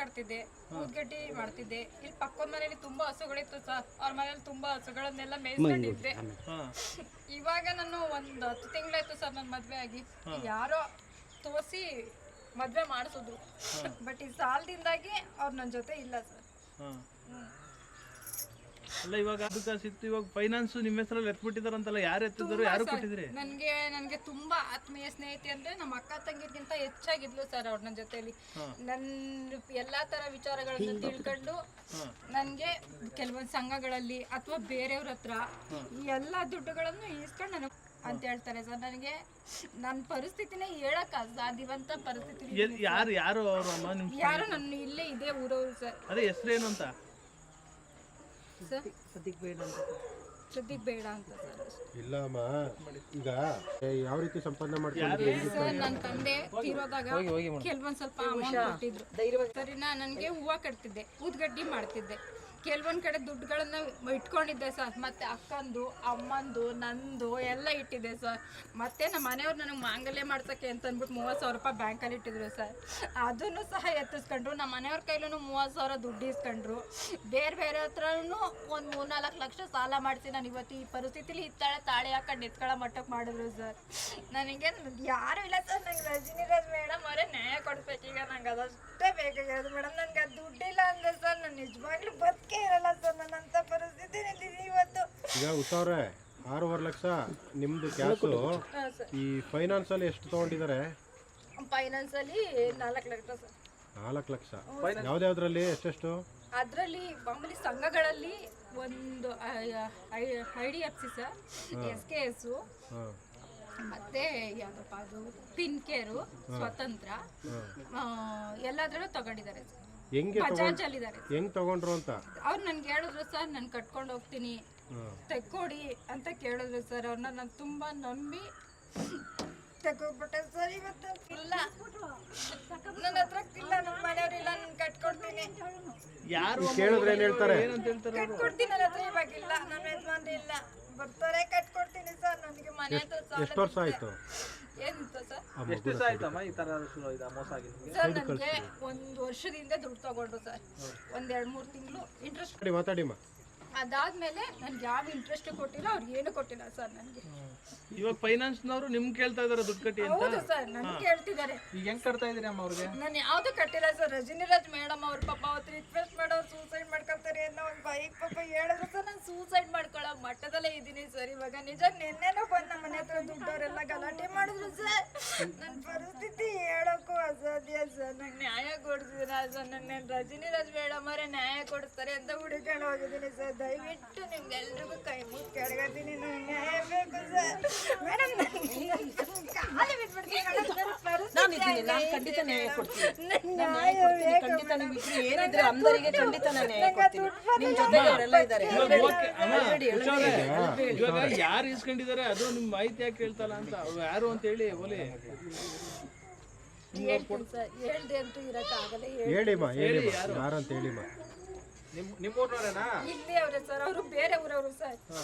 ಕಟ್ತಿದ್ದೆ, ಊದ್ಗಡ್ಡಿ ಮಾಡ್ತಿದ್ದೆ. ಇಲ್ಲಿ ಪಕ್ಕದ ಮನೇಲಿ ತುಂಬಾ ಹಸುಗಳಿತ್ತು ಸರ್. ಅವ್ರ ಮನೇಲಿ ತುಂಬಾ ಹಸುಗಳನ್ನೆಲ್ಲ ಮೇಯಿಸ್ಕೊಂಡಿದ್ದೆ. ಇವಾಗ ನಾನು ಒಂದು 10 ತಿಂಗಳಾಯ್ತು ಸರ್ ನನ್ನ ಮದ್ವೆ ಆಗಿ. ಯಾರೋ ತೋರಿಸಿ ಮದ್ವೆ ಮಾಡಿಸಿದ್ರು. ಬಟ್ ಈ ಸಾಲದಿಂದಾಗಿ ಅವ್ರು ನನ್ನ ಜೊತೆ ಇಲ್ಲ ಸರ್. ಅಲ್ಲ ಇವಾಗ ಅದಕ್ಕೆ ಸಿಕ್ತು. ಇವಾಗ ಫೈನಾನ್ಸ್ ನಿಮ್ಮ ಹೆಸರಲ್ಲಿ ಎತ್ಬಿಟ್ಟಿದಾರಂತಲ್ಲ, ಯಾರು ಎತ್ತಿದ್ರು, ಯಾರು ಕೊಟ್ಟಿದ್ರಿ? ನನಗೆ ತುಂಬಾ ಆತ್ಮೀಯ ಸ್ನೇಹಿತೆ ಅಂದ್ರೆ ನಮ್ಮ ಅಕ್ಕ ತಂಗಿರ್ಗಿಂತ ಹೆಚ್ಚಾಗಿದ್ಲು ಸರ್ ಅವ್ರು ನನ್ನ ಜೊತೆಲಿ. ನನ್ನ ಎಲ್ಲಾ ತರ ವಿಚಾರಗಳನ್ನ ತಿಳ್ಕೊಂಡು ನನ್ಗೆ ಕೆಲವೊಂದು ಸಂಘಗಳಲ್ಲಿ ಅಥವಾ ಬೇರೆಯವ್ರ ಹತ್ರ ಈ ಎಲ್ಲಾ ದುಡ್ಡುಗಳನ್ನು ಈಸ್ಕೊಂಡು ನನಗೆ ಅಂತ ಹೇಳ್ತಾರೆ ಸರ್. ನನಗೆ ನನ್ನ ಪರಿಸ್ಥಿತಿನೇ ಹೇಳಕ್ ಸಾಧ್ಯವಂತ ಪರಿಸ್ಥಿತಿ. ಯಾರು ನನ್ನ ಇಲ್ಲೇ ಇದೇ ಊರವರು ಸರ್. ಅದೇ ಹೆಸರೇನು ಅಂತ? ಸದ್ಯಕ್ಕೆ ಬೇಡ ಅಂತ ಸರ್. ಇಲ್ಲಮ್ಮ, ಈಗ ಯಾವ ರೀತಿ ಸಂಪಾದನೆ ಮಾಡ್ತಾರೆ ಸರ್? ನನ್ನ ತಂದೆ ತೀರೋದಾಗ ಕೆಲವೊಂದ್ ಸ್ವಲ್ಪ ಅಮೌಂಟ್ ಕೊಟ್ಟಿದ್ರು ಸರಿನಾ. ನನಗೆ ಹೂವು ಕಟ್ತಿದ್ದೆ, ಊದ್ಗಡ್ಡಿ ಮಾಡ್ತಿದ್ದೆ, ಕೆಲವೊಂದ್ ಕಡೆ ದುಡ್ಡುಗಳನ್ನ ಇಟ್ಕೊಂಡಿದ್ದೆ ಸರ್. ಮತ್ತೆ ಅಕ್ಕಂದು, ಅಮ್ಮಂದು, ನಂದು ಎಲ್ಲ ಇಟ್ಟಿದ್ದೆ ಸರ್. ಮತ್ತೆ ನಮ್ಮ ಮನೆಯವ್ರು ನನಗೆ ಮಾಂಗಲ್ಯ ಮಾಡ್ಸಕ್ಕೆ ಅಂತ ಅಂದ್ಬಿಟ್ಟು 30,000 ರೂಪಾಯಿ ಬ್ಯಾಂಕಲ್ಲಿ ಇಟ್ಟಿದ್ರು ಸರ್. ಅದನ್ನು ಸಹ ಎತ್ತಿಸ್ಕೊಂಡ್ರು. ನಮ್ಮ ಮನೆಯವ್ರ ಕೈಲೂ 30,000 ದುಡ್ಡು ಇಸ್ಕೊಂಡ್ರು. ಬೇರೆ ಹತ್ರನೂ ಒಂದು 3-4 ಲಕ್ಷ ಸಾಲ ಮಾಡಿಸಿ ನಾನು ಇವತ್ತು ಈ ಪರಿಸ್ಥಿತಿಲಿ ತಾಳಿ ಹಾಕೊಂಡು ಎತ್ಕೊಳ್ಳೋ ಮಟ್ಟಕ್ಕೆ ಮಾಡಿದ್ರು ಸರ್. ನನಗೆ ಯಾರು ಇಲ್ಲ ಸರ್. ನಂಗೆ ರಜನಿರಾಜ್ ಮೇಡಮ್ ಅವರೇ ನ್ಯಾಯ ಕೊಡ್ಬೇಕೀಗ. ನಂಗೆ ಅದಷ್ಟೇ ಬೇಕಾಗಿರೋದು ಮೇಡಮ್. ನನಗೆ ಅದು ದುಡ್ಡಿಲ್ಲ ಅಂದರೆ ಸರ್ ನಾನು ನಿಜವಾಗ್ಲೂ ಬದುಕೇ ಇರಲ್ಲ ಸರ್. ನನ್ನಂಥ ಪರಿಸ್ಥಿತಿ ಇವತ್ತು. ಈಗ ಉಷಾವ್ರೆ, 6.5 ಲಕ್ಷ ನಿಮ್ದು ಕ್ಯಾಶು. ಈ ಫೈನಾನ್ಸ್ ಅಲ್ಲಿ ಎಷ್ಟು ತಗೊಂಡಿದ್ದಾರೆ? ಫೈನಾನ್ಸ್ ಅಲ್ಲಿ 4 ಲಕ್ಷ ಸರ್. 4 ಲಕ್ಷ ಯಾವ್ದಾವ್ದ್ರಲ್ಲಿ? ಎಷ್ಟೆಷ್ಟು? ಅದರಲ್ಲಿ ಮಾಮೂಲಿ ಸಂಘಗಳಲ್ಲಿ ಒಂದು IDFC ಸರ್, SKS, ಮತ್ತೆ ಯಾವ್ದಪ್ಪ ಅದು ಪಿನ್ಕೇರು, ಸ್ವತಂತ್ರ, ಎಲ್ಲಾದ್ರಲ್ಲೂ ತಗೊಂಡಿದ್ದಾರೆ. ಹೆಂಗ್ ತಗೊಂಡ್ರು ಅಂತ ಅವ್ರು ನನ್ಗೆ ಹೇಳಿದ್ರು ಸರ್. ನಾನು ಕಟ್ಕೊಂಡು ಹೋಗ್ತೀನಿ, ತೆಕ್ಕೊಡಿ ಅಂತ ಕೇಳಿದ್ರು ಸರ್. ಅವ್ರನ್ನ ನಾನು ತುಂಬಾ ನಂಬಿ ತೆಗೋಗ್ಬಿಟ್ಟೆ ಸರ್. ಇವತ್ತು ಇಲ್ಲ, ನನ್ನ ಹತ್ರ ಇಲ್ಲ, ನಮ್ಮ ಮನೆಯವ್ರಿಲ್ಲ, ನಾನು ಕಟ್ಕೊಡ್ತೀನಿ. ಯಾರು ಕೇಳಿದ್ರೆ ಏನ್ ಹೇಳ್ತಾರೆ? ಕಟ್ಕೊಡ್ತೀನಿ, ನನ್ನ ಹತ್ರ ಇವಾಗಿಲ್ಲ, ನನ್ನ ಯಜಮಾನ್ರು ಇಲ್ಲ, ಬರ್ತಾರೆ, ಕಟ್ಕೊಡ್ತೀನಿ ಸರ್. ನನಗೆ ಮನೆ ಹತ್ರ ಎಷ್ಟು ವರ್ಷ ಆಯ್ತು? ಏನಿತ್ತು ಸರ್? ಎಷ್ಟು ದಿವಸ ಆಯ್ತಮ್ಮ ಈ ತರ ಮೋಸ ಆಗಿದೆ ಸರ್? ನನಗೆ 1 ವರ್ಷದಿಂದ ದುಡ್ಡು ತಗೊಂಡ್ರು ಸರ್. 1-2-3 ತಿಂಗಳು ಇಂಟ್ರೆಸ್ಟ್ ಮಾತಾಡಿಮ್ಮ. ಅದಾದ್ಮೇಲೆ ನನ್ಗೆ ಯಾವ ಇಂಟ್ರೆಸ್ಟ್ ಕೊಟ್ಟಿಲ್ಲ, ಅವ್ರಿಗೆ ಏನು ಕೊಟ್ಟಿಲ್ಲ ಸರ್. ನನಗೆ ಇವಾಗ ಫೈನಾನ್ಸ್ ನವರು ನಿಮ್ಗೆ ಕೇಳ್ತಾ ಇದಾರೆ ದುಡ್ಡು ಕಟ್ಟಿ ಅಂತ? ಹೌದು ಸರ್, ನನ್ಗೆ ಕೇಳ್ತಿದ್ದಾರೆ. ಈಗ ಹೆಂಗ್ ಕಟ್ತಾ ಇದೀರಿ ಅಮ್ಮ ಅವ್ರಿಗೆ? ನಾನು ಯಾವ್ದು ಕಟ್ಟಿಲ್ಲ ಸರ್. ರಜನಿರಾಜ್ ಮೇಡಮ್ ಅವ್ರ ಪಾಪ ಅವತ್ತು ರಿಕ್ವೆಸ್ಟ್ ಮಾಡೋರು ಸೂಸೈಡ್ ಮಾಡ್ಕೊಳ್ತಾರೆ ಅನ್ನೋ ಒಂದು ಬೈಕ್ ಪಾಪ ಹೇಳಿದ್ರು ಸರ್. ನಾನು ಸೂಸೈಡ್ ಮಾಡ್ಕೊಳ್ಳೋ ಮಟ್ಟದಲ್ಲೇ ಇದ್ದೀನಿ ಸರ್ ಇವಾಗ. ನಿಜ ನಿನ್ನೆನೂ ಬಂದು ನಮ್ಮ ಮನೆ ಹತ್ರ ದುಡ್ಡವರೆಲ್ಲ ಗಲಾಟೆ ಮಾಡಿದ್ರು ಸರ್. ನನ್ನ ಪರಿಸ್ಥಿತಿ ಹೇಳೋಕ್ಕೂ ಅಸಾಧ್ಯ ಸರ್. ನಂಗೆ ನ್ಯಾಯ ಕೊಡಿಸಿದ್ರ ಸರ್. ನನ್ನ ರಜನಿರಾಜ್ ಮೇಡಮ್ ಅವರೇ ನ್ಯಾಯ ಕೊಡಿಸ್ತಾರೆ ಅಂತ ಹುಡುಕೊಂಡು ಹೋಗಿದ್ದೀನಿ ಸರ್. ದಯವಿಟ್ಟು ನಿಮ್ಗೆಲ್ರಿಗೂ ಕೈ ಮುಗಿ ಕೆಳಗತ್ತೀನಿ, ನನಗೆ ನ್ಯಾಯ ಬೇಕು ಸರ್. ಮೇಡಮ್ ಖಾಲಿ ಬಿಟ್ಬಿಡ್ತೀನಿ ನಾನು ಖಂಡಿತ ನ್ಯಾಯ ಕೊಡ್ತೀನಿ. ಖಂಡಿತ ನಿಮ್ಮಿಬ್ರು ಏನಿದ್ರೆ ಅಂದರಿಗೆ ಖಂಡಿತ ನಾನು ನ್ಯಾಯ ಕೊಡ್ತೀನಿ. ನಿಮ್ ಜೊತೆಗೆ ಅವರೆಲ್ಲ ಇದ್ದಾರೆ. ಇವಾಗ ಯಾರು ಇಸ್ಕೊಂಡಿದ್ದಾರೆ ಅದು ನಿಮ್ ಮಾಹಿತಿ ಯಾಕೆ ಕೇಳ್ತಲ್ಲ ಅಂತ ಯಾರು ಅಂತ ಹೇಳಿ ಓಲಿ ಹೇಳ್ತೀನಿ ಸರ್. ಹೇಳ್ದೆ ಅಂತೂ ಇರಕ್ಕಾಗಲ್ಲ. ಹೇಳಿಮ್ಮ, ಹೇಳಿ ಯಾರಂತ ಹೇಳಿಮ್ಮ. ಇಲ್ಲೇ ಅವ್ರೆ ಸರ್. ಅವರು ಬೇರೆ ಊರವರು ಸರ್.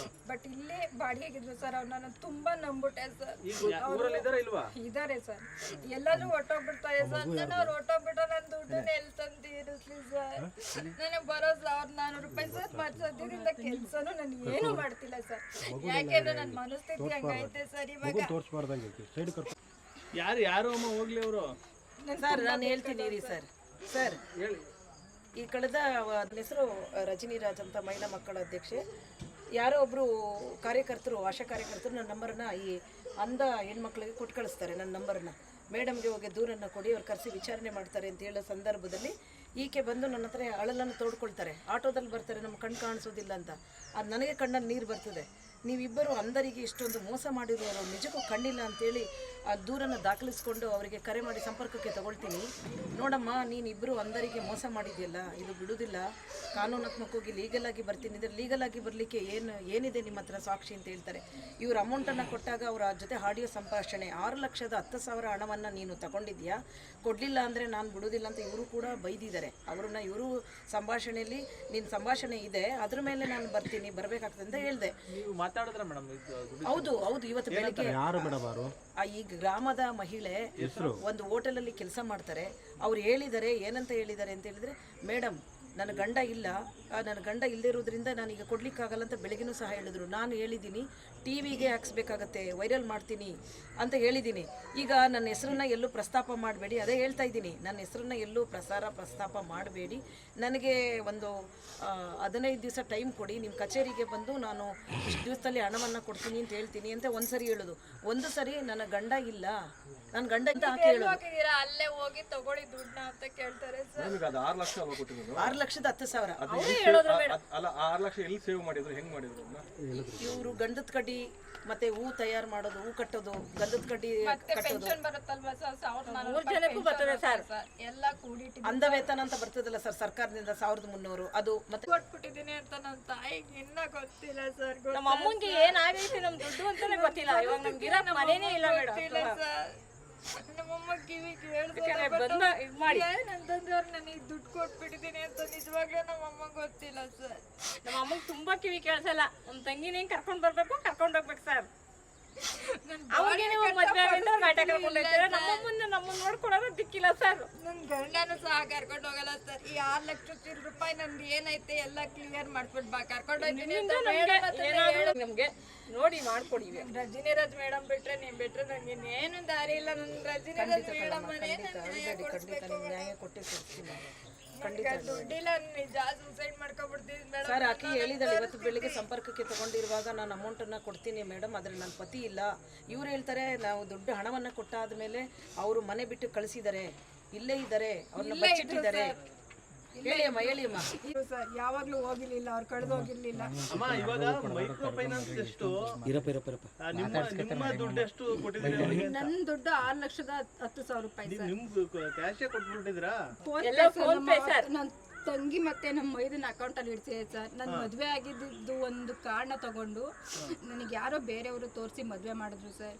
ಬಟ್ ಇಲ್ಲೇ ಬಾಡಿಗೆಗಿದ್ರು ಸರ್. ಅವ್ರು ನಾನು ತುಂಬಾ ನಂಬಿಟ್ಟೆ ಸರ್. ಇದಾರೆ ಸರ್. ಎಲ್ಲಾದ್ರೂ ಹೊಟ್ಟೋಗ್ಬಿಡ್ತಾರೆ ಸರ್. ನಾನು ಅವ್ರು ಹೊಟ್ಟೋಗ್ಬಿಟ್ಟು ನನ್ನ ದುಡ್ಡನ್ನ ಎಲ್ಲಿ ತಂದು ಇರಿಸ್ಲಿ ಸರ್. ನನಗೆ ಬರೋ 1,400 ರೂಪಾಯಿ ಸರ್. ಸದ್ಯದಿಂದ ಕೆಲ್ಸನೂ ನಾನು ಏನು ಮಾಡ್ತಿಲ್ಲ ಸರ್. ಯಾಕೆಂದ್ರೆ ನನ್ನ ಮನಸ್ಥಿತಿ ಹಂಗೈತೆ ಸರ್ ಇವಾಗ. ಯಾರು ಅಮ್ಮ ಹೋಗ್ಲಿ ಅವರು? ಸರ್ ನಾನು ಹೇಳ್ತೀನಿ ರೀ ಸರ್. ಸರ್ ಈ ಕಳೆದ ಹೆಸರು ರಜನಿರಾಜ್ ಅಂತ ಮಹಿಳಾ ಮಕ್ಕಳ ಅಧ್ಯಕ್ಷೆ. ಯಾರೋ ಒಬ್ಬರು ಕಾರ್ಯಕರ್ತರು, ಆಶಾ ಕಾರ್ಯಕರ್ತರು ನನ್ನ ನಂಬರನ್ನು ಈ ಅಂಧ ಹೆಣ್ಮಕ್ಳಿಗೆ ಕೊಟ್ಟು ಕಳಿಸ್ತಾರೆ. ನನ್ನ ನಂಬರನ್ನು ಮೇಡಮ್ಗೆ ಹೋಗಿ ದೂರನ್ನು ಕೊಡಿ, ಅವ್ರು ಕರೆಸಿ ವಿಚಾರಣೆ ಮಾಡ್ತಾರೆ ಅಂತ ಹೇಳೋ ಸಂದರ್ಭದಲ್ಲಿ ಈಕೆ ಬಂದು ನನ್ನ ಹತ್ರ ಅಳಲನ್ನು ತೋಡ್ಕೊಳ್ತಾರೆ. ಆಟೋದಲ್ಲಿ ಬರ್ತಾರೆ, ನಮ್ಮ ಕಣ್ಣು ಕಾಣಿಸೋದಿಲ್ಲ ಅಂತ. ಅದು ನನಗೆ ಕಣ್ಣಲ್ಲಿ ನೀರು ಬರ್ತದೆ. ನೀವಿಬ್ಬರು ಅಂಧರಿಗೆ ಇಷ್ಟೊಂದು ಮೋಸ ಮಾಡಿರೋರು ನಿಜಕ್ಕೂ ಕಣ್ಣಿಲ್ಲ ಅಂತೇಳಿ ಆ ದೂರನ್ನು ದಾಖಲಿಸ್ಕೊಂಡು ಅವರಿಗೆ ಕರೆ ಮಾಡಿ ಸಂಪರ್ಕಕ್ಕೆ ತಗೊಳ್ತೀನಿ. ನೋಡಮ್ಮ, ನೀನಿಬ್ಬರು ಅಂಧರಿಗೆ ಮೋಸ ಮಾಡಿದೆಯಲ್ಲ, ಇದು ಬಿಡುವುದಿಲ್ಲ, ಕಾನೂನಾತ್ಮಕವಾಗಿ ಲೀಗಲಾಗಿ ಬರ್ತೀನಿ. ಇದ್ರೆ ಲೀಗಲಾಗಿ ಬರಲಿಕ್ಕೆ ಏನಿದೆ ನಿಮ್ಮ ಹತ್ರ ಸಾಕ್ಷಿ ಅಂತ ಹೇಳ್ತಾರೆ. ಇವರು ಅಮೌಂಟನ್ನು ಕೊಟ್ಟಾಗ ಅವರ ಜೊತೆ ಆಡಿಯೋ ಸಂಭಾಷಣೆ 6,10,000 ಹಣವನ್ನು ನೀನು ತಗೊಂಡಿದ್ಯಾ, ಕೊಡಲಿಲ್ಲ ಅಂದರೆ ನಾನು ಬಿಡೋದಿಲ್ಲ ಅಂತ ಇವರು ಕೂಡ ಬೈದಿದ್ದಾರೆ. ಅವ್ರನ್ನ ಇವರು ಸಂಭಾಷಣೆಯಲ್ಲಿ ನಿನ್ನ ಸಂಭಾಷಣೆ ಇದೆ, ಅದ್ರ ಮೇಲೆ ನಾನು ಬರಬೇಕಾಗ್ತದೆ ಅಂತ ಹೇಳಿದೆ. ಹೌದು ಇವತ್ತು ಬೆಳಗ್ಗೆ ಯಾರು ಮೇಡಮ್ ಅವರು? ಈಗ ಗ್ರಾಮದ ಮಹಿಳೆ ಒಂದು ಹೋಟೆಲಲ್ಲಿ ಕೆಲಸ ಮಾಡ್ತಾರೆ. ಅವ್ರು ಹೇಳಿದ್ದಾರೆ, ಏನಂತ ಹೇಳಿದ್ದಾರೆ ಅಂತ ಹೇಳಿದ್ರೆ, ಮೇಡಮ್ ನನ್ನ ಗಂಡ ಇಲ್ಲ, ನನ್ನ ಗಂಡ ಇಲ್ಲದೇ ಇರೋದ್ರಿಂದ ನಾನೀಗ ಕೊಡ್ಲಿಕ್ಕಾಗಲ್ಲ ಅಂತ ಬೆಳಗ್ಗೆನೂ ಸಹ ಹೇಳಿದ್ರು. ನಾನು ಹೇಳಿದ್ದೀನಿ ಟಿ ವಿಗೆ ಹಾಕ್ಸ್ಬೇಕಾಗತ್ತೆ, ವೈರಲ್ ಮಾಡ್ತೀನಿ ಅಂತ ಹೇಳಿದ್ದೀನಿ. ಈಗ ನನ್ನ ಹೆಸರನ್ನ ಎಲ್ಲೂ ಪ್ರಸ್ತಾಪ ಮಾಡಬೇಡಿ, ಅದೇ ಹೇಳ್ತಾ ಇದ್ದೀನಿ, ನನ್ನ ಹೆಸರನ್ನ ಎಲ್ಲೂ ಪ್ರಸ್ತಾಪ ಮಾಡಬೇಡಿ. ನನಗೆ ಒಂದು 15 ದಿವಸ ಟೈಮ್ ಕೊಡಿ, ನಿಮ್ಮ ಕಚೇರಿಗೆ ಬಂದು ನಾನು ಇಷ್ಟು ದಿವಸದಲ್ಲಿ ಹಣವನ್ನು ಕೊಡ್ತೀನಿ ಅಂತ ಹೇಳ್ತೀನಿ ಅಂತ ಒಂದು ಸರಿ ಹೇಳೋದು. ಒಂದು ಸರಿ ನನ್ನ ಗಂಡ ಇಲ್ಲ, ನನ್ನ ಗಂಡ ಅಂತ ಹೇಳೋದು. ಅಲ್ಲೇ ಹೋಗಿ ತಗೊಳ್ಳಿ ದುಡ್ಡನ್ನ ಅಂತ ಕೇಳ್ತಾರೆ ಸರ್. 6,10,000. ಅಲ್ಲ 6 ಲಕ್ಷ ಎಲ್ಲಿ ಸೇವ್ ಮಾಡಿದ್ರು, ಹೆಂಗ್ ಮಾಡಿದ್ರು? ಇವರು ಗಂಧದ ಕಡ್ಡಿ ಮತ್ತೆ ಹೂ ತಯಾರು ಮಾಡೋದು, ಹೂ ಕಟ್ಟೋದು, ಗಂಧದ ಕಡ್ಡಿ ಕಟ್ಟೋದು, ಪೆನ್ಷನ್ ಬರುತ್ತಲ್ವಾ ಸರ್, 1,400 ಜನಕ್ಕೂ ಬರ್ತದೆ ಸರ್. ಎಲ್ಲ ಕೂಡಿಟ್ಟು ಅಂಧ ವೇತನ ಅಂತ ಬರ್ತದಲ್ಲ ಸರ್ ಸರ್ಕಾರದಿಂದ 1,300, ಅದು ಮತ್ತೆ ಕೊಟ್ಬಿಟ್ಟಿದ್ದೀನಿ ಅಂತ ನನ್ನ ತಾಯಿಗೆ ಇನ್ನ ಗೊತ್ತಿಲ್ಲ ಸರ್. ನಮ್ಮ ಅಮ್ಮಂಗೆ ಏನಾಗೈತೆ ನಮ್ ದುಡ್ಡು ಅಂತಾನೆ ಗೊತ್ತಿಲ್ಲ. ಇವಾಗ ನಮ್ಗೆ ಇರೋ ಮನೇನೇ ಇಲ್ಲ ಮೇಡಮ್. ನಮ್ಮಮ್ಮ ಕಿವಿ ಕೇಳಿದ್ರೆ ನಂತಂದವ್ರು ನನಗೆ ದುಡ್ಡು ಕೊಟ್ಬಿಟ್ಟಿದ್ದೀನಿ ಅಂತ ನಿಜವಾಗ್ಲೂ ನಮ್ಮಮ್ಮ ಗೊತ್ತಿಲ್ಲ ಸರ್. ನಮ್ಮ ಅಮ್ಮಂಗೆ ತುಂಬಾ ಕಿವಿ ಕೇಳಿಸಲ್ಲ. ನಮ್ಮ ತಂಗಿನ ಕರ್ಕೊಂಡ್ ಬರ್ಬೇಕು, ಕರ್ಕೊಂಡ್ ಹೋಗ್ಬೇಕು ಸರ್. ಅವಾಗೇನೆ ಮದ್ವೆ ಆಗಿಂದ ನಾಟಕ ಕರ್ಕೊಂಡು ಹೋಗ್ತಾರೆ. ನಮ್ಮನ್ನ ನೋಡ್ಕೊಳ್ಳೋದು ದಿಕ್ಕಿಲ್ಲ ಸರ್. ನನ್ನ ಗಂಡನೂ ಸಹ ಕರ್ಕೊಂಡು ಹೋಗಲ್ಲ ಸರ್. ಈ 6 ಲಕ್ಷ ರೂಪಾಯಿ ನಮ್ದು ಏನೈತೆ ಎಲ್ಲ ಕ್ಲಿಯರ್ ಮಾಡ್ಬಿಟ್ಟು ಬಾ ಕರ್ಕೊಂಡು ಹೋಗ್ತೀನಿ ಅಂತ ನಮ್ಗೆ ನೋಡಿ ಮಾಡ್ಕೊಡಿ. ರಜನಿರಾಜ್ ಮೇಡಮ್ ಬಿಟ್ರೆ ನೀವ್ ಬಿಟ್ರೆ ನಂಗೆ ಇನ್ನೇನು ದಾರಿ ಇಲ್ಲ. ನನ್ನ ರಜನಿರಾಜ್ ಮೇಡಮ್ ನ್ಯಾಯ ಕೊಟ್ಟೆ ಕೊಡ್ತೀನಿ. ದುಡ್ಡಿಲ್ಲ, ನಿಜ ಸೂಸೈಡ್ ಮಾಡ್ಕೊಬಿಡ್ತೀನಿ ಮೇಡಮ್. ಸರ್ ಆಕೆ ಹೇಳಿದಾಳೆ, ಇವತ್ತು ಬೆಳಿಗ್ಗೆ ಸಂಪರ್ಕಕ್ಕೆ ತಗೊಂಡಿರುವಾಗ ನಾನು ಅಮೌಂಟನ್ನು ಕೊಡ್ತೀನಿ ಮೇಡಮ್, ಆದರೆ ನನ್ನ ಪತಿ ಇಲ್ಲ. ಇವ್ರು ಹೇಳ್ತಾರೆ ನಾವು ದುಡ್ಡು ಹಣವನ್ನು ಕೊಟ್ಟಾದ್ಮೇಲೆ ಅವರು ಮನೆ ಬಿಟ್ಟು ಕಳಿಸಿದ್ದಾರೆ, ಇಲ್ಲೇ ಇದ್ದಾರೆ, ಅವ್ರನ್ನ ಬಚ್ಚಿಟ್ಟಿದ್ದಾರೆ. ಹೇಳಿ ಅಮ್ಮ, ಹೇಳಿ ಅಮ್ಮ. ಸರ್ ಯಾವಾಗ್ಲೂ ಹೋಗಿರ್ಲಿಲ್ಲ, ಅವ್ರು ಕಳೆದು ಹೋಗಿರ್ಲಿಲ್ಲ. ಅಮ್ಮ ಇವಾಗ ಮೈಕ್ರೋ ಫೈನಾನ್ಸ್ ಎಷ್ಟು ನಿಮ್ಮ ದುಡ್ಡು ಎಷ್ಟು ಕೊಟ್ಟಿದ್ದೀರಿ ಅವರಿಗೆ? ನನ್ನ ದುಡ್ಡು 6,10,000 ರೂಪಾಯಿ ಸರ್. ನಿಮ್ದು ಕ್ಯಾಶೇ ಕೊಟ್ಬಿಟ್ಟಿದ್ದೀರಾ? ನನ್ನ ತಂಗಿ ಮತ್ತೆ ನಮ್ಮ ಮೈದನ ಅಕೌಂಟ್ ಅಲ್ಲಿ ಇಡ್ಸಿದೆ ಸರ್. ನನ್ನ ಮದುವೆ ಆಗಿದ್ದು ಒಂದು ಕಾರಣ ತಗೊಂಡು ನನಗೆ ಯಾರೋ ಬೇರೆಯವರು ತೋರಿಸಿ ಮದುವೆ ಮಾಡಿದ್ರು ಸರ್.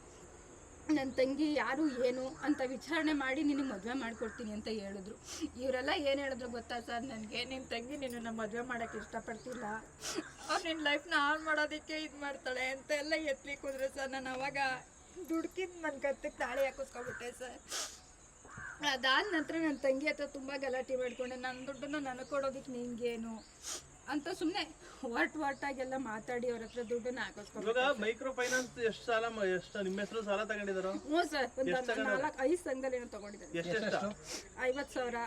ನನ್ನ ತಂಗಿ ಯಾರು ಏನು ಅಂತ ವಿಚಾರಣೆ ಮಾಡಿ ನಿನಗೆ ಮದುವೆ ಮಾಡಿಕೊಡ್ತೀನಿ ಅಂತ ಹೇಳಿದ್ರು. ಇವರೆಲ್ಲ ಏನು ಹೇಳಿದ್ರು ಗೊತ್ತಾ ಸರ್ ನನಗೆ, ನಿನ್ನ ತಂಗಿ ನಿನ್ನನ್ನು ಮದುವೆ ಮಾಡೋಕ್ಕೆ ಇಷ್ಟಪಡ್ತಿಲ್ಲ, ಅವ್ರು ನಿನ್ನ ಲೈಫ್ನ ಹಾಳು ಮಾಡೋದಕ್ಕೆ ಇದು ಮಾಡ್ತಾಳೆ ಅಂತ ಎಲ್ಲ ಎತ್ತಲಿಕ್ಕೆ ಹೋದ್ರೆ ಸರ್. ನಾನು ಅವಾಗ ದುಡ್ಕಿದ್ದು ನನ್ನ ಕತ್ತಿಗೆ ತಾಳಿ ಹಾಕಿಸ್ಕೊಬಿಟ್ಟೆ ಸರ್. ಅದಾದ ನಂತರ ನನ್ನ ತಂಗಿ ಹತ್ರ ತುಂಬ ಗಲಾಟೆ ಮಾಡ್ಕೊಂಡೆ. ನನ್ನ ದುಡ್ಡನ್ನು ನನಗೆ ಕೊಡೋದಕ್ಕೆ ನಿಂಗೇನು ಅಂತ ಸುಮ್ಮನೆ ಒಟ್ಟಾಗೆಲ್ಲ ಮಾತಾಡಿ ಅವ್ರ ಹತ್ರ ದುಡ್ಡನ್ನ ಹಾಕಿಸ್ಕೊಂಡು. ಇವಾಗ ಮೈಕ್ರೋ ಫೈನಾನ್ಸ್ ಎಷ್ಟು ಸಾಲ ನಿಮ್ಮ ಹೆಸರು ಸಾಲ ತಗೊಂಡಿದ್ದಾರೋ? ಹ್ಞೂ ಸರ್, ಒಂದು 4-5 ಸಂಘದಲ್ಲಿ ಏನೋ ತಗೊಂಡಿದ್ದಾರೆ. ಎಷ್ಟು? 50,000,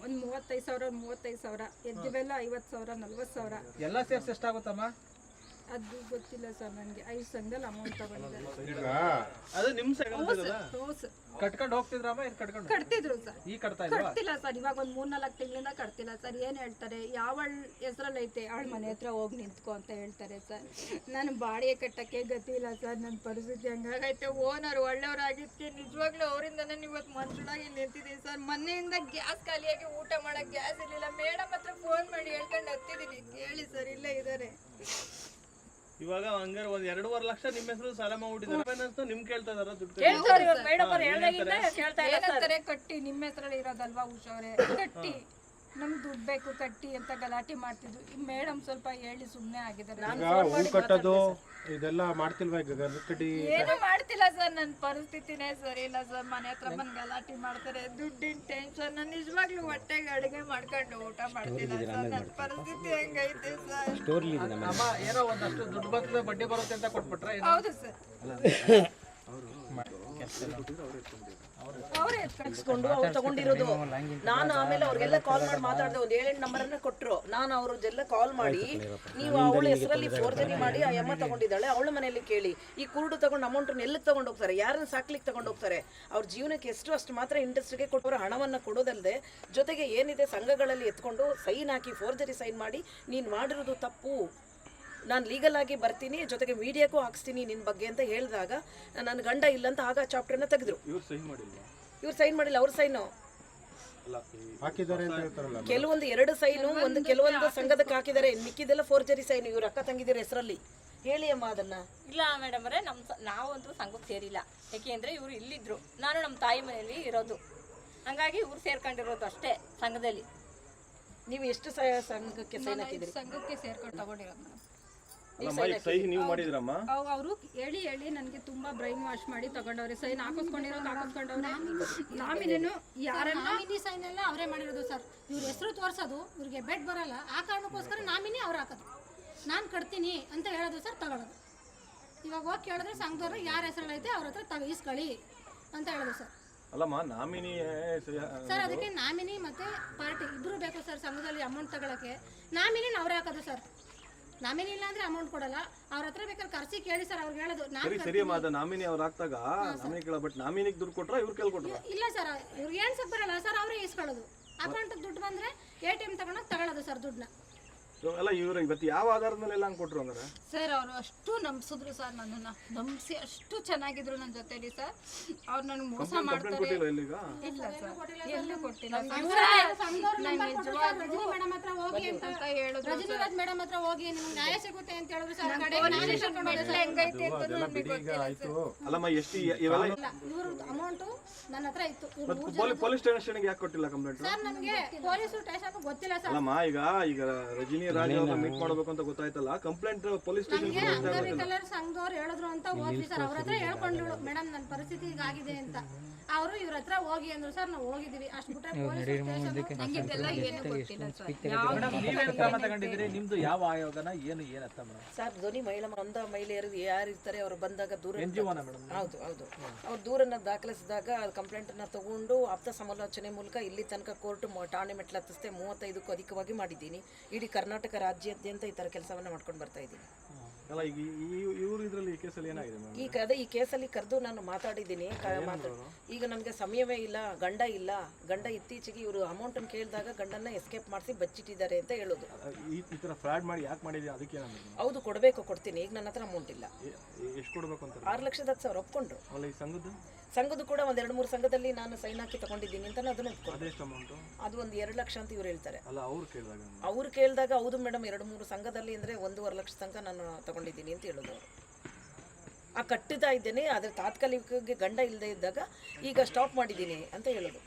ಒಂದು 35,000, 35,000, ಎದ್ದಿವೆಲ್ಲ 50,000, 40,000 ಎಲ್ಲ ಸೇರ್ಸಿ ಎಷ್ಟಾಗುತ್ತಮ್ಮ? ಅದು ಗೊತ್ತಿಲ್ಲ ಸರ್ ನನಗೆ. 5 ಸಂಘದಲ್ಲಿ ಅಮೌಂಟ್ ತಗೊಂಡಿದ್ದಾರೆ. ಅದು ನಿಮ್ಮ ಸಂಘದಲ್ಲ? ಹ್ಞೂ ಸರ್. ಕಟ್ಕೊಂಡು ಹೋಗ್ತಿದ್ರಮ್ಮ? ಇದು ಕಟ್ಕೊಂಡು ಕಟ್ತಿದ್ರು ಸರ್. ಈ ಕಟ್ತಾ ಇಲ್ವಾ? ಕಟ್ತಿಲ್ಲ ಸರ್, ಇವಾಗ ಒಂದು 3-4 ತಿಂಗಳಿಂದ ಕಟ್ತಿಲ್ಲ ಸರ್. ಏನು ಹೇಳ್ತಾರೆ, ಯಾವಳ ಹೆಸರಲ್ಲಿ ಐತೆ ಅವಳ ಮನೆ ಹತ್ರ ಹೋಗಿ ನಿಂತ್ಕೊ ಅಂತ ಹೇಳ್ತಾರೆ ಸರ್. ನಾನು ಬಾಡಿಗೆ ಕಟ್ಟಕ್ಕೆ ಗತಿ ಇಲ್ಲ ಸರ್. ನನ್ನ ಪರಿಸ್ಥಿತಿ ಹಂಗಾಗೈತೆ. ಓನರ್ ಒಳ್ಳೆಯವರಾಗಿದ್ದಕ್ಕೆ ನಿಜವಾಗ್ಲೂ ಅವರಿಂದ ನಾನು ಇವತ್ತು ಮನುಷ್ಯನಾಗಿ ನಿಂತಿದ್ದೀನಿ ಸರ್. ಮನೆಯಿಂದ ಗ್ಯಾಸ್ ಖಾಲಿಯಾಗಿ ಊಟ ಮಾಡೋಕ್ಕೆ ಗ್ಯಾಸ್ ಇರಲಿಲ್ಲ. ಮೇಡಮ್ ಹತ್ರ ಫೋನ್ ಮಾಡಿ ಹೇಳ್ಕೊಂಡು ಹತ್ತಿದ್ದೀನಿ, ಹೇಳಿ ಸರ್ ಇಲ್ಲೇ ಇದ್ದಾರೆ. ಇವಾಗ ಹಂಗಾರೆ 2.5 ಲಕ್ಷ ನಿಮ್ಮ ಹೆಸರು ಸಾಲ ಮಾಡ್ಬಿಟ್ಟಿದ್ದಾರೆ. ಫೈನಾನ್ಸ್ ನಿಮ್ ಕೇಳ್ತಾ ಇದಾರ ದುಡ್ಡು? ಏನಂತಾರೆ, ಕಟ್ಟಿ ನಿಮ್ಮ ಹೆಸರಲ್ಲಿ ಇರೋದಲ್ವಾ ಉಷಾವ್ರೆ, ಕಟ್ಟಿ ನಮ್ಗೆ ದುಡ್ಡು ಬೇಕು ಕಟ್ಟಿ ಅಂತ ಗಲಾಟೆ ಮಾಡ್ತಿದ್ರು. ಈ ಮೇಡಮ್ ಸ್ವಲ್ಪ ಹೇಳಿ ಸುಮ್ಮನೆ ಆಗಿದ್ದಾರೆ. ಹೂ ಕಟ್ಟೋದು ಇದೆಲ್ಲ ಮಾಡ್ತಿಲ್ವಾ? ಈಗ ಕಟ್ಟಿ ಏನು ಮಾಡ್ತಿಲ್ಲ ಸರ್. ನನ್ನ ಪರಿಸ್ಥಿತಿನೇ ಸರಿ ಇಲ್ಲ ಸರ್. ಮನೆ ಹತ್ರ ಬಂದು ಗಲಾಟೆ ಮಾಡ್ತಾರೆ, ದುಡ್ಡಿನ ಟೆನ್ಷನ್. ನಾನು ನಿಜವಾಗ್ಲೂ ಹೊಟ್ಟೆಗೆ ಅಡುಗೆ ಮಾಡ್ಕೊಂಡು ಊಟ ಮಾಡ್ತಿಲ್ಲ ಸರ್. ನನ್ನ ಪರಿಸ್ಥಿತಿ ಹೆಂಗೈತೆ ಸರ್. ಅಮ್ಮ ಏನೋ ಒಂದಷ್ಟು ದುಡ್ಡು ಬರ್ತದೆ, ಬಡ್ಡಿ ಬರುತ್ತೆ ಅಂತ ಕೊಟ್ಬಿಟ್ರೆ? ಹೌದು ಸರ್, ಅವ್ರು ತಗೊಂಡಿರೋದು. ನಾನು ಆಮೇಲೆ ಅವ್ರಿಗೆಲ್ಲ ಕಾಲ್ ಮಾಡಿ ಮಾತಾಡಿದೆ. ಒಂದು 7-8 ನಂಬರನ್ನ ಕೊಟ್ಟರು. ನಾನು ಅವ್ರದ್ದೆಲ್ಲ ಕಾಲ್ ಮಾಡಿ, ನೀವು ಅವಳ ಹೆಸರಲ್ಲಿ ಫೋರ್ಜರಿ ಮಾಡಿ ಆ ಅಮ್ಮ ತಗೊಂಡಿದ್ದಾಳೆ, ಅವಳ ಮನೆಯಲ್ಲಿ ಕೇಳಿ, ಈ ಕುರುಡು ತಗೊಂಡು ಅಮೌಂಟನ್ನು ಎಲ್ಲಿಗೆ ತಗೊಂಡು ಹೋಗ್ತಾರೆ, ಯಾರನ್ನ ಸಾಕ್ಲಿಕ್ಕೆ ತಗೊಂಡು ಹೋಗ್ತಾರೆ, ಅವ್ರ ಜೀವನಕ್ಕೆ ಎಷ್ಟು ಅಷ್ಟು ಮಾತ್ರ ಇಂಡಸ್ಟ್ರಿಗೆ ಕೊಟ್ಟವರು ಹಣವನ್ನು ಕೊಡೋದಲ್ಲದೆ ಜೊತೆಗೆ ಏನಿದೆ ಸಂಘಗಳಲ್ಲಿ ಎತ್ಕೊಂಡು ಸೈನ್ ಹಾಕಿ ಫೋರ್ಜರಿ ಸೈನ್ ಮಾಡಿ, ನೀನು ಮಾಡಿರೋದು ತಪ್ಪು, ನಾನು ಲೀಗಲ್ ಆಗಿ ಬರ್ತೀನಿ, ಜೊತೆಗೆ ಮೀಡಿಯಾಕ್ಕೂ ಹಾಕ್ಸ್ತೀನಿ ನಿನ್ನ ಬಗ್ಗೆ ಅಂತ ಹೇಳಿದಾಗ ನನ್ನ ಗಂಡ ಇಲ್ಲ ಅಂತ ಆಗ ಚಾಪ್ಟರ್ನ ತೆಗೆದ್ರು. ಇವ್ರು ಸೈನ್ ಮಾಡಿಲ್ಲ, ಅವ್ರ ಸೈನು ಹಾಕಿದ್ದಾರೆ ಅಂತ ಹೇಳ್ತಾರಲ್ಲ. ಕೆಲವೊಂದು 2 ಸೈನು ಕೆಲವೊಂದು ಸಂಘದಕ್ಕೆ ಹಾಕಿದ್ದಾರೆ, ಮಿಕ್ಕಿದೆಲ್ಲ ಫೋರ್ಜರಿ ಸೈನು ಇವ್ರ ಅಕ್ಕ ತಂಗಿದಿರ ಹೆಸರಲ್ಲಿ. ಹೇಳಿ ಅಮ್ಮ ಅದನ್ನ. ಇಲ್ಲ ಮೇಡಮ್ ಅವರೇ, ನಾವಂತೂ ಸಂಘಕ್ಕೆ ಸೇರಿಲ್ಲ. ಯಾಕೆಂದ್ರೆ ಇವ್ರು ಇಲ್ಲಿದ್ರು, ನಾನು ನಮ್ಮ ತಾಯಿ ಮನೆಯಲ್ಲಿ ಇರೋದು, ಹಂಗಾಗಿ ಇವ್ರು ಸೇರ್ಕೊಂಡಿರೋದು ಅಷ್ಟೇ ಸಂಘದಲ್ಲಿ. ನೀವು ಎಷ್ಟು ಸಂಘಕ್ಕೆ ಸೈನ್ ಹಾಕಿದ್ರಿ? ಸಂಘಕ್ಕೆ ಸೇರ್ಕೊಂಡು ತಗೊಂಡಿರೋದು ಮೇಡಮ್. ಅಲ್ಲಮ್ಮ ಈಗ ಸಹಿ ನೀವು ಮಾಡಿದ್ರಮ್ಮ? ಅವರು ಹೇಳಿ ಹೇಳಿ ನನಗೆ ತುಂಬಾ ಬ್ರೈನ್ ವಾಶ್ ಮಾಡಿ ತಗೊಂಡವ್ರೆ. ಸೈನ್ ಹಾಕಿಸ್ಕೊಂಡವ್ರೆ. ನಾಮಿನೇನು ಯಾರನ್ನ ನಾಮಿನಿ ಸೈನ್ ಎಲ್ಲ ಅವರೇ ಮಾಡಿರೋದು ಸರ್. ಇವ್ರ ಹೆಸರು ತೋರ್ಸೋದು, ಇವ್ರಿಗೆ ಬೆಡ್ ಬರಲ್ಲ, ಆ ಕಾರಣಕ್ಕೋಸ್ಕರ ನಾಮಿನಿ ಅವ್ರು ಹಾಕೋದು. ನಾನು ಕಟ್ತೀನಿ ಅಂತ ಹೇಳೋದು ಸರ್, ತಗೊಳ್ಳೋದು. ಇವಾಗ ಹೋಗಿ ಕೇಳಿದ್ರೆ ಸಂಘದವ್ರು ಯಾರ ಹೆಸರಲ್ಲೈತೆ ಅವ್ರ ಹತ್ರ ಇಸ್ಕೊಳ್ಳಿ ಅಂತ ಹೇಳೋದು ಸರ್. ಅಲ್ಲಮ್ಮ ನಾಮಿನಿ ಸರ್ ಅದಕ್ಕೆ ನಾಮಿನಿ ಮತ್ತೆ ಪಾರ್ಟಿ ಇಬ್ರು ಬೇಕು ಸರ್ ಸಂಘದಲ್ಲಿ ಅಮೌಂಟ್ ತಗೊಳಕ್ಕೆ. ನಾಮಿನಿನ ಅವ್ರೇ ಹಾಕೋದು ಸರ್. ನಾಮಿನಿ ಇಲ್ಲ ಅಂದ್ರೆ ಅಮೌಂಟ್ ಕೊಡಲ್ಲ. ಅವ್ರ ಹತ್ರ ಬೇಕಾದ್ರೆ ಕರ್ಸಿ ಕೇಳಿ ಸರ್, ಅವ್ರಿಗೆ ಹೇಳೋದು ಸರಿ ಮಾದ ನಾಮಿನಿ ಅವ್ರು ಹಾಕ್ದಾಗ ನಾಮಿನಿ ಕೇಳ, ಬಟ್ ನಾಮಿನಿಗೆ ದುಡ್ಡು ಕೊಟ್ರ ಇವ್ರು ಕೇಳಿ ಕೊಟ್ರ? ಇಲ್ಲ ಸರ್, ಇವ್ರಿಗೆ ಏನ್ಸಕ್ ಬರಲ್ಲ ಸರ್, ಅವರೇ ಇಸ್ಕೊಳ್ಳೋದು. ಅಕೌಂಟಿಗೆ ದುಡ್ಡು ಬಂದ್ರೆ ATM ತಗೊಂಡಾಗ ತಗೊಳ್ಳೋದು ಸರ್ ದುಡ್ಡನ್ನ. ಅಲ್ಲ ಇವ್ರು ಇವತ್ತು ಯಾವ ಆಧಾರದ ಮೇಲೆ ಎಲ್ಲ ಹಂಗೆ ಕೊಟ್ರು ಹಂಗಾರೆ? ಸರ್ ಅವರು ಅಷ್ಟು ನಂಬಿಸಿದ್ರು ಸರ್, ನನ್ನನ್ನು ನಂಬಿಸಿ ಅಷ್ಟು ಚೆನ್ನಾಗಿದ್ರು ನನ್ನ ಜೊತೆಲಿ ಸರ್. ಅವ್ರು ನನಗೆ ಮೋಸ ಮಾಡ್ತಾರೆ. ಕೊಟ್ಟಿಲ್ಲ ಇಲ್ಲಿಗ? ಇಲ್ಲ ಸರ್, ಎಲ್ಲೂ ಕೊಟ್ಟಿಲ್ಲ. ರಜನಿ ಮೇಡಮ್ ಹತ್ರ ಹೋಗಿ ಅಂತ ಹೇಳಿದ್ರು. ರಜನಿರಾಜ್ ಮೇಡಮ್ ಹತ್ರ ಹೋಗಿ ನಿಮ್ಗೆ ನ್ಯಾಯ ಸಿಗುತ್ತೆ ಅಂತ ಹೇಳಿದ್ರು ಸರ್. ಹೆಂಗೈತೆ ಅಂತ ನನಗೆ ಗೊತ್ತಿಲ್ಲ. ಅಲ್ಲಮ್ಮ ಎಷ್ಟು ಇವೆಲ್ಲ ಇವ್ರ ಅಮೌಂಟ್ ನನ್ನ ಹತ್ರ ಇತ್ತು. ಪೊಲೀಸ್ ಸ್ಟೇಷನ್ಗೆ ಯಾಕೆ ಕೊಟ್ಟಿಲ್ಲ ಕಂಪ್ಲೇಂಟ್? ಸರ್ ನಮ್ಗೆ ಪೊಲೀಸ್ ಸ್ಟೇಷನ್ ಗೊತ್ತಿಲ್ಲ ಸರ್. ಅಲ್ಲಮ್ಮ ಈಗ ರಜನಿ ರಾಜ್ ಅವ್ರನ್ನ ಮೀಟ್ ಮಾಡಬೇಕು ಅಂತ ಗೊತ್ತಾಯ್ತಲ್ಲ, ಕಂಪ್ಲೇಂಟ್ ಪೊಲೀಸ್ ಸ್ಟೇಷನ್ ಅಂಗವಿಕಲರ ಸಂಘದವ್ರು ಹೇಳಿದ್ರು ಅಂತ ಹೋದ್ವಿ ಸರ್. ಅವ್ರ ಹತ್ರ ಹೇಳ್ಕೊಂಡ್ರು ಮೇಡಮ್ ನನ್ನ ಪರಿಸ್ಥಿತಿ ಹೀಗಾಗಿದೆ ಅಂತ. ಅವರು ಇವ್ರ ಹತ್ರ ಹೋಗಿ ಅಂದ್ರು ಸರ್, ನಾವು ಹೋಗಿದೀವಿ. ಅಷ್ಟು ಬಿಟ್ರೆ ಪೊಲೀಸ್ ಸ್ಟೇಷನ್ ನಂಗಿದೆಲ್ಲ ಏನು ಗೊತ್ತಿಲ್ಲ ಸರ್. ನೀವೇನು ಕ್ರಮ ತಗೊಂಡಿದ್ರಿ? ನಿಮ್ದು ಯಾವ ಆಯೋಗನ ಏನಂತ ಮೇಡಮ್? ಸರ್ ಧ್ವನಿ ಒಂದ ಮಹಿಳೆಯರು ಯಾರು ಇರ್ತಾರೆ ಅವ್ರು ಬಂದಾಗ ದೂರ ಮೇಡಮ್? ಹೌದು ಅವ್ರು ದೂರನ್ನ ದಾಖಲಿಸಿದಾಗ ಕಂಪ್ಲೇಂಟನ್ನು ತಗೊಂಡು ಆಪ್ತ ಸಮಾಲೋಚನೆ ಮೂಲಕ ಇಲ್ಲಿ ತನಕ ಕೋರ್ಟ್ ಠಾಣೆ ಮೆಟ್ಲು ಹತ್ತಿಸ್ತೆ 35ಕ್ಕೂ ಅಧಿಕವಾಗಿ ಮಾಡಿದ್ದೀನಿ. ಇಡೀ ಕರ್ನಾಟಕ ರಾಜ್ಯಾದ್ಯಂತ ಈ ಥರ ಕೆಲಸವನ್ನು ಮಾಡ್ಕೊಂಡು ಬರ್ತಾ ಇದ್ದೀನಿ. ಅಲ್ಲ ಈಗ ಇವರು ಇದರಲ್ಲಿ ಕೇಸಲ್ಲಿ ಏನಾಗಿದೆ ಮೇಡಮ್? ಈ ಕೇಸಲ್ಲಿ ಕರೆದು ನಾನು ಮಾತಾಡಿದ್ದೀನಿ. ಈಗ ನನಗೆ ಸಮಯವೇ ಇಲ್ಲ, ಗಂಡ ಇತ್ತೀಚೆಗೆ ಇವರು ಅಮೌಂಟನ್ನು ಕೇಳಿದಾಗ ಗಂಡನ್ನ ಎಸ್ಕೇಪ್ ಮಾಡಿಸಿ ಬಚ್ಚಿಟ್ಟಿದ್ದಾರೆ ಅಂತ ಹೇಳೋದು. ಈ ಥರ ಫ್ರಾಡ್ ಮಾಡಿ ಯಾಕೆ ಮಾಡಿದ್ರಿ? ಅದಕ್ಕೆ ಹೌದು ಕೊಡ್ತೀನಿ. ಈಗ ನನ್ನ ಹತ್ರ ಅಮೌಂಟ್ ಇಲ್ಲ. ಎಷ್ಟು ಕೊಡಬೇಕು ಅಂತ? 6,10,000 ಒಪ್ಕೊಂಡ್ರು. ಅಲ್ಲ ಈ ಸಂಘದ್ದು ಕೂಡ ಒಂದು 2-3 ಸಂಘದಲ್ಲಿ ನಾನು ಸೈನ್ ಹಾಕಿ ತಗೊಂಡಿದ್ದೀನಿ ಅಂತ ಅದನ್ನು ಒಪ್ಕೊಂಡು. ಅದೆಷ್ಟು ಅಮೌಂಟು? ಅದು ಒಂದು 2 ಲಕ್ಷ ಅಂತ ಇವ್ರು ಹೇಳ್ತಾರೆ. ಅಲ್ಲ ಅವ್ರು ಕೇಳಿದಾಗ ಹೌದು ಮೇಡಮ್ 2-3 ಸಂಘದಲ್ಲಿ ಅಂದರೆ 1.5 ಲಕ್ಷ ತನಕ ನಾನು ತಗೊಂಡಿದ್ದೀನಿ ಅಂತ ಹೇಳೋದು. ಆ ಕಟ್ಟಿತಾ ಇದ್ದೇನೆ, ಆದರೆ ತಾತ್ಕಾಲಿಕವಾಗಿ ಗಂಡ ಇಲ್ಲದೆ ಇದ್ದಾಗ ಈಗ ಸ್ಟಾಪ್ ಮಾಡಿದ್ದೀನಿ ಅಂತ ಹೇಳೋದು.